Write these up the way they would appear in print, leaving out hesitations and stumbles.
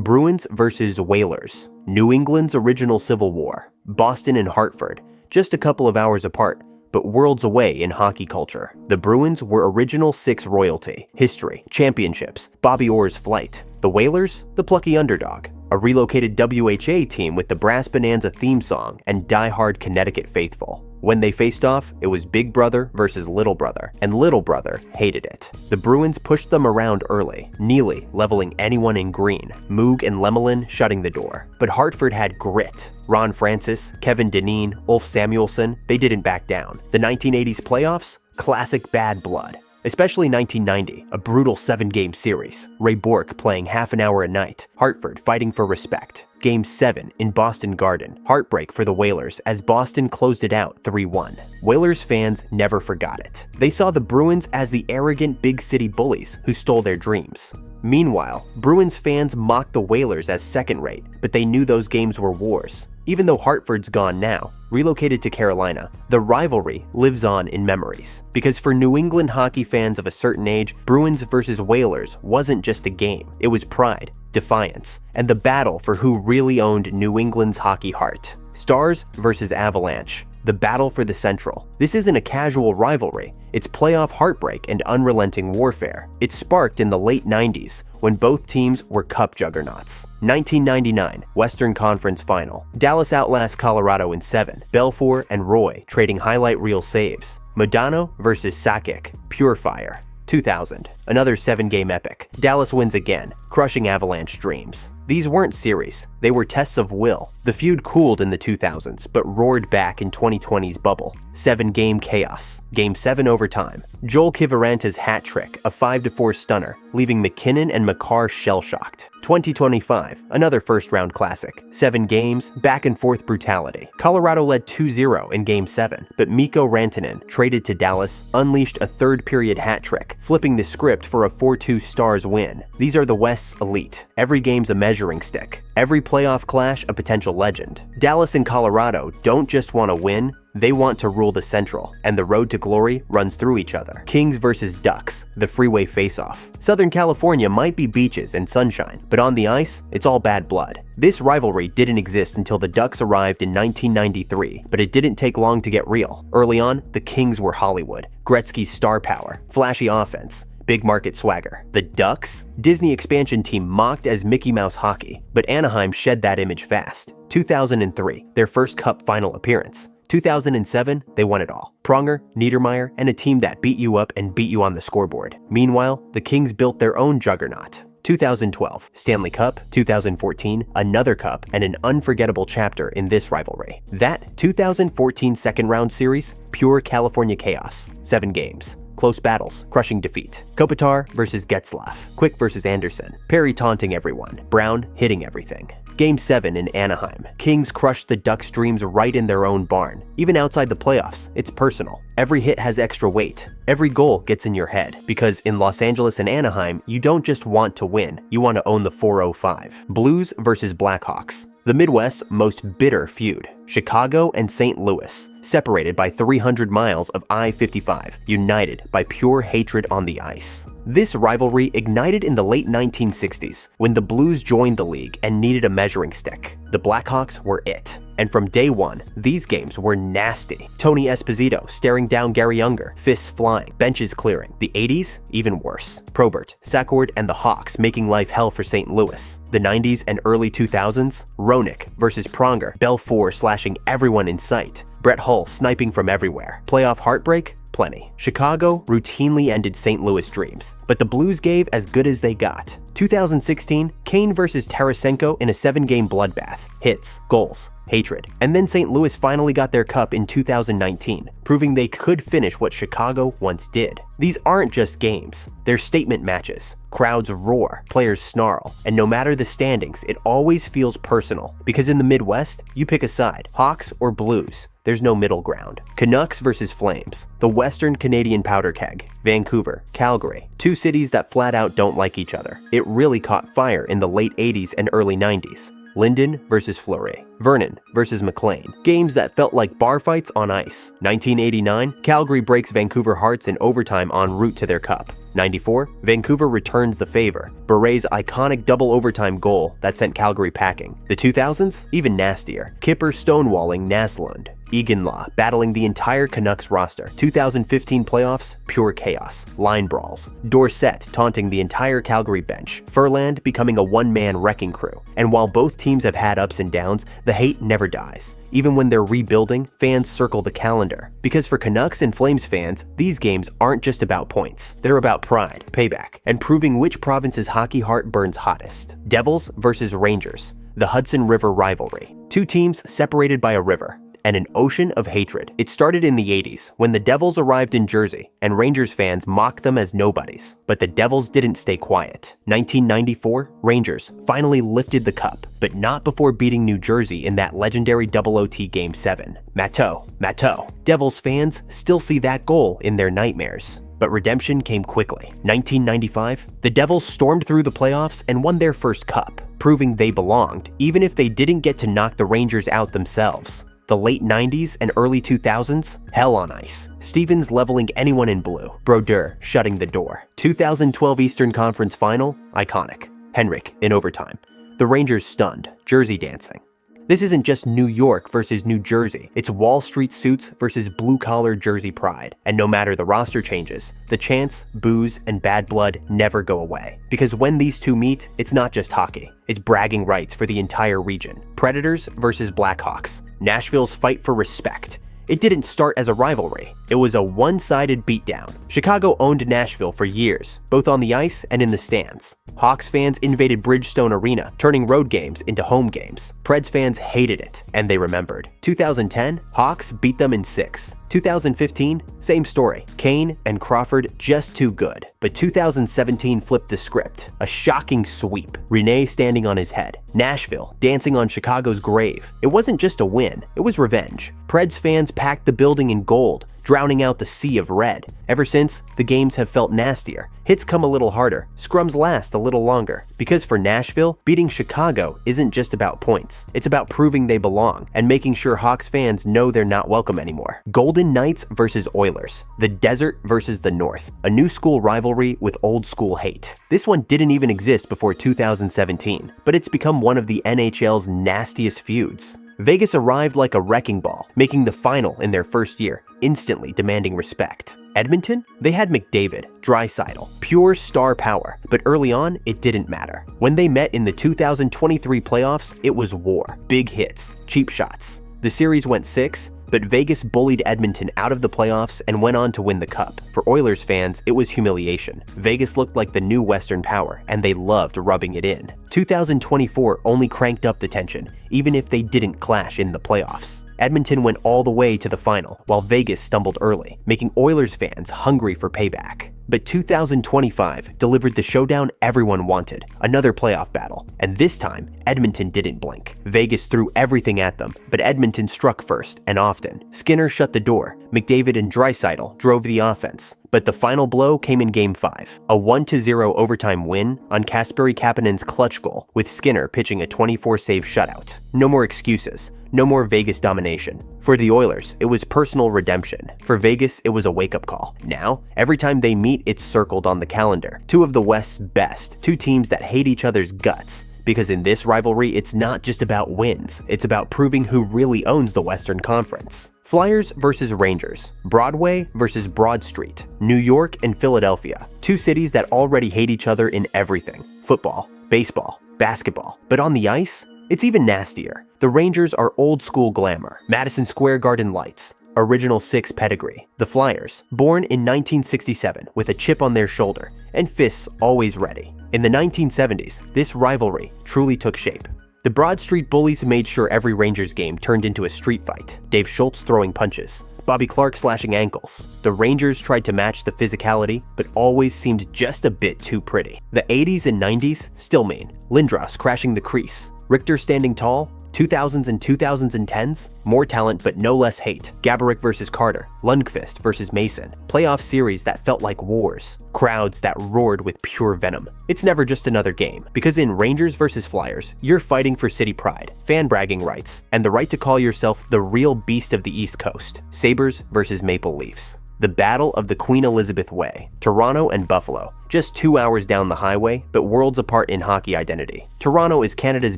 Bruins versus Whalers, New England's original Civil War, Boston and Hartford, just a couple of hours apart, but worlds away in hockey culture. The Bruins were original six royalty, history, championships, Bobby Orr's flight. The Whalers, the plucky underdog, a relocated WHA team with the Brass Bonanza theme song and die-hard Connecticut faithful. When they faced off, it was Big Brother versus Little Brother, and Little Brother hated it. The Bruins pushed them around early, Neely leveling anyone in green, Moog and Lemelin shutting the door. But Hartford had grit. Ron Francis, Kevin Dineen, Ulf Samuelsson, they didn't back down. The 1980s playoffs? Classic bad blood. Especially 1990, a brutal 7-game series, Ray Bourque playing half an hour a night, Hartford fighting for respect. Game 7 in Boston Garden, heartbreak for the Whalers as Boston closed it out 3-1. Whalers fans never forgot it. They saw the Bruins as the arrogant big city bullies who stole their dreams. Meanwhile, Bruins fans mocked the Whalers as second-rate, but they knew those games were wars. Even though Hartford's gone now, relocated to Carolina, the rivalry lives on in memories. Because for New England hockey fans of a certain age, Bruins versus Whalers wasn't just a game. It was pride, defiance, and the battle for who really owned New England's hockey heart. Stars versus Avalanche, the battle for the Central. This isn't a casual rivalry. It's playoff heartbreak and unrelenting warfare. It sparked in the late 90s when both teams were cup juggernauts. 1999, Western Conference Final. Dallas outlasts Colorado in 7. Belfour and Roy trading highlight reel saves. Modano versus Sakic, pure fire. 2000, another 7-game epic. Dallas wins again, crushing Avalanche dreams. These weren't series, they were tests of will. The feud cooled in the 2000s, but roared back in 2020's bubble. 7-game chaos. Game 7 overtime. Joel Kivaranta's hat trick, a 5-4 stunner, leaving McKinnon and Makar shell-shocked. 2025, another first-round classic. 7 games, back-and-forth brutality. Colorado led 2-0 in Game 7, but Mikko Rantanen, traded to Dallas, unleashed a third-period hat trick, flipping the script for a 4-2 Stars win. These are the West's elite. Every game's a measuring stick. Every playoff clash a potential legend. Dallas and Colorado don't just want to win, they want to rule the Central, and the road to glory runs through each other. Kings versus Ducks, the freeway face-off. Southern California might be beaches and sunshine, but on the ice, it's all bad blood. This rivalry didn't exist until the Ducks arrived in 1993, but it didn't take long to get real. Early on, the Kings were Hollywood. Gretzky's star power, flashy offense, big market swagger. The Ducks? Disney expansion team mocked as Mickey Mouse hockey, but Anaheim shed that image fast. 2003, their first Cup final appearance. 2007, they won it all. Pronger, Niedermayer, and a team that beat you up and beat you on the scoreboard. Meanwhile, the Kings built their own juggernaut. 2012, Stanley Cup. 2014, another cup, and an unforgettable chapter in this rivalry. That 2014 second-round series, pure California chaos. 7 games. Close battles, crushing defeat. Kopitar versus Getzlaf. Quick versus Anderson. Perry taunting everyone. Brown hitting everything. Game 7 in Anaheim. Kings crushed the Ducks' dreams right in their own barn. Even outside the playoffs, it's personal. Every hit has extra weight. Every goal gets in your head. Because in Los Angeles and Anaheim, you don't just want to win, you want to own the 405. Blues versus Blackhawks. The Midwest's most bitter feud. Chicago and St. Louis, separated by 300 miles of I-55, united by pure hatred on the ice. This rivalry ignited in the late 1960s when the Blues joined the league and needed a measuring stick. The Blackhawks were it. And from day one, these games were nasty. Tony Esposito staring down Gary Younger, fists flying, benches clearing. The 80s, even worse. Probert, Sackord, and the Hawks making life hell for St. Louis. The 90s and early 2000s, Roenick versus Pronger, Belfour slashing everyone in sight. Brett Hull sniping from everywhere. Playoff heartbreak? Plenty. Chicago routinely ended St. Louis dreams, but the Blues gave as good as they got. 2016, Kane versus Tarasenko in a 7-game bloodbath. Hits, goals, hatred. And then St. Louis finally got their cup in 2019, proving they could finish what Chicago once did. These aren't just games, they're statement matches. Crowds roar, players snarl, and no matter the standings, it always feels personal. Because in the Midwest, you pick a side, Hawks or Blues. There's no middle ground. Canucks versus Flames, the Western Canadian powder keg. Vancouver, Calgary, 2 cities that flat out don't like each other. It really caught fire in the late 80s and early 90s. Linden versus Fleury, Vernon versus McLean, games that felt like bar fights on ice. 1989, Calgary breaks Vancouver Hearts in overtime en route to their cup. 94, Vancouver returns the favor, Bare's iconic double overtime goal that sent Calgary packing. The 2000s, even nastier, Kipper stonewalling Naslund, Eganlaw battling the entire Canucks roster. 2015 playoffs, pure chaos, line brawls, Dorsett taunting the entire Calgary bench, Furland becoming a one-man wrecking crew. And while both teams have had ups and downs, the hate never dies. Even when they're rebuilding, fans circle the calendar. Because for Canucks and Flames fans, these games aren't just about points. They're about pride, payback, and proving which province's hockey heart burns hottest. Devils versus Rangers, the Hudson River rivalry. Two teams separated by a river and an ocean of hatred. It started in the 80s when the Devils arrived in Jersey and Rangers fans mocked them as nobodies. But the Devils didn't stay quiet. 1994, Rangers finally lifted the cup, but not before beating New Jersey in that legendary double OT Game 7. Matteau. Devils fans still see that goal in their nightmares. But redemption came quickly. 1995, the Devils stormed through the playoffs and won their first cup, proving they belonged, even if they didn't get to knock the Rangers out themselves. The late 90s and early 2000s, hell on ice. Stevens leveling anyone in blue. Brodeur shutting the door. 2012 Eastern Conference Final, iconic. Henrik in overtime. The Rangers stunned, jersey dancing. This isn't just New York versus New Jersey, it's Wall Street suits versus blue-collar Jersey pride. And no matter the roster changes, the chants, boos, and bad blood never go away. Because when these two meet, it's not just hockey, it's bragging rights for the entire region. Predators versus Blackhawks, Nashville's fight for respect. It didn't start as a rivalry, it was a one-sided beatdown. Chicago owned Nashville for years, both on the ice and in the stands. Hawks fans invaded Bridgestone Arena, turning road games into home games. Preds fans hated it, and they remembered. 2010, Hawks beat them in 6. 2015, same story. Kane and Crawford just too good. But 2017 flipped the script. A shocking sweep. Rene standing on his head. Nashville dancing on Chicago's grave. It wasn't just a win, it was revenge. Preds fans packed the building in gold, drowning out the sea of red. Ever since, the games have felt nastier. Hits come a little harder, scrums last a little longer. Because for Nashville, beating Chicago isn't just about points. It's about proving they belong and making sure Hawks fans know they're not welcome anymore. Golden Knights versus Oilers, the desert versus the north. A new school rivalry with old school hate. This one didn't even exist before 2017, but it's become one of the NHL's nastiest feuds. Vegas arrived like a wrecking ball, making the final in their first year, instantly demanding respect. Edmonton? They had McDavid, Draisaitl, pure star power, but early on, it didn't matter. When they met in the 2023 playoffs, it was war. Big hits, cheap shots. The series went 6, but Vegas bullied Edmonton out of the playoffs and went on to win the cup. For Oilers fans, it was humiliation. Vegas looked like the new Western power, and they loved rubbing it in. 2024 only cranked up the tension, even if they didn't clash in the playoffs. Edmonton went all the way to the final, while Vegas stumbled early, making Oilers fans hungry for payback. But 2025 delivered the showdown everyone wanted, another playoff battle. And this time, Edmonton didn't blink. Vegas threw everything at them, but Edmonton struck first and often. Skinner shut the door. McDavid and Draisaitl drove the offense. But the final blow came in Game 5, a 1-0 overtime win on Kasperi Kapanen's clutch goal, with Skinner pitching a 24-save shutout. No more excuses. No more Vegas domination. For the Oilers, it was personal redemption. For Vegas, it was a wake-up call. Now, every time they meet, it's circled on the calendar. Two of the West's best, two teams that hate each other's guts. Because in this rivalry, it's not just about wins, it's about proving who really owns the Western Conference. Flyers versus Rangers, Broadway versus Broad Street, New York and Philadelphia, two cities that already hate each other in everything. Football, baseball, basketball. But on the ice, it's even nastier. The Rangers are old school glamour, Madison Square Garden lights, Original Six pedigree. The Flyers, born in 1967 with a chip on their shoulder and fists always ready. In the 1970s, this rivalry truly took shape. The Broad Street bullies made sure every Rangers game turned into a street fight. Dave Schultz throwing punches, Bobby Clarke slashing ankles. The Rangers tried to match the physicality, but always seemed just a bit too pretty. The 80s and 90s still mean Lindros crashing the crease, Richter standing tall, 2000s and 2010s, more talent but no less hate. Gaborik versus Carter, Lundqvist versus Mason. Playoff series that felt like wars. Crowds that roared with pure venom. It's never just another game, because in Rangers versus Flyers, you're fighting for city pride, fan bragging rights, and the right to call yourself the real beast of the East Coast. Sabres versus Maple Leafs. The Battle of the Queen Elizabeth Way. Toronto and Buffalo. Just 2 hours down the highway, but worlds apart in hockey identity. Toronto is Canada's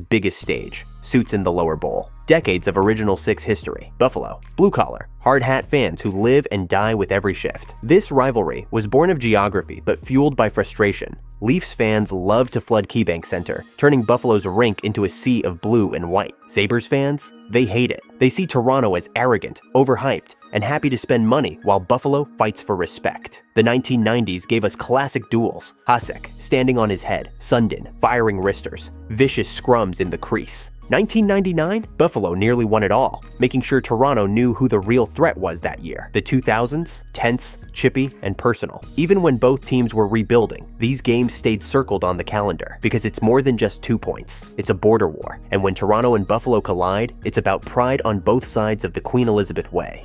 biggest stage. Suits in the lower bowl. Decades of Original Six history. Buffalo. Blue-collar, hard-hat fans who live and die with every shift. This rivalry was born of geography but fueled by frustration. Leafs fans love to flood KeyBank Center, turning Buffalo's rink into a sea of blue and white. Sabres fans, they hate it. They see Toronto as arrogant, overhyped, and happy to spend money while Buffalo fights for respect. The 1990s gave us classic duels. Hasek standing on his head, Sundin firing wristers, vicious scrums in the crease. 1999, Buffalo nearly won it all, making sure Toronto knew who the real threat was that year. The 2000s, tense, chippy, and personal. Even when both teams were rebuilding, these games stayed circled on the calendar, because it's more than just 2 points. It's a border war, and when Toronto and Buffalo collide, it's about pride on both sides of the Queen Elizabeth Way.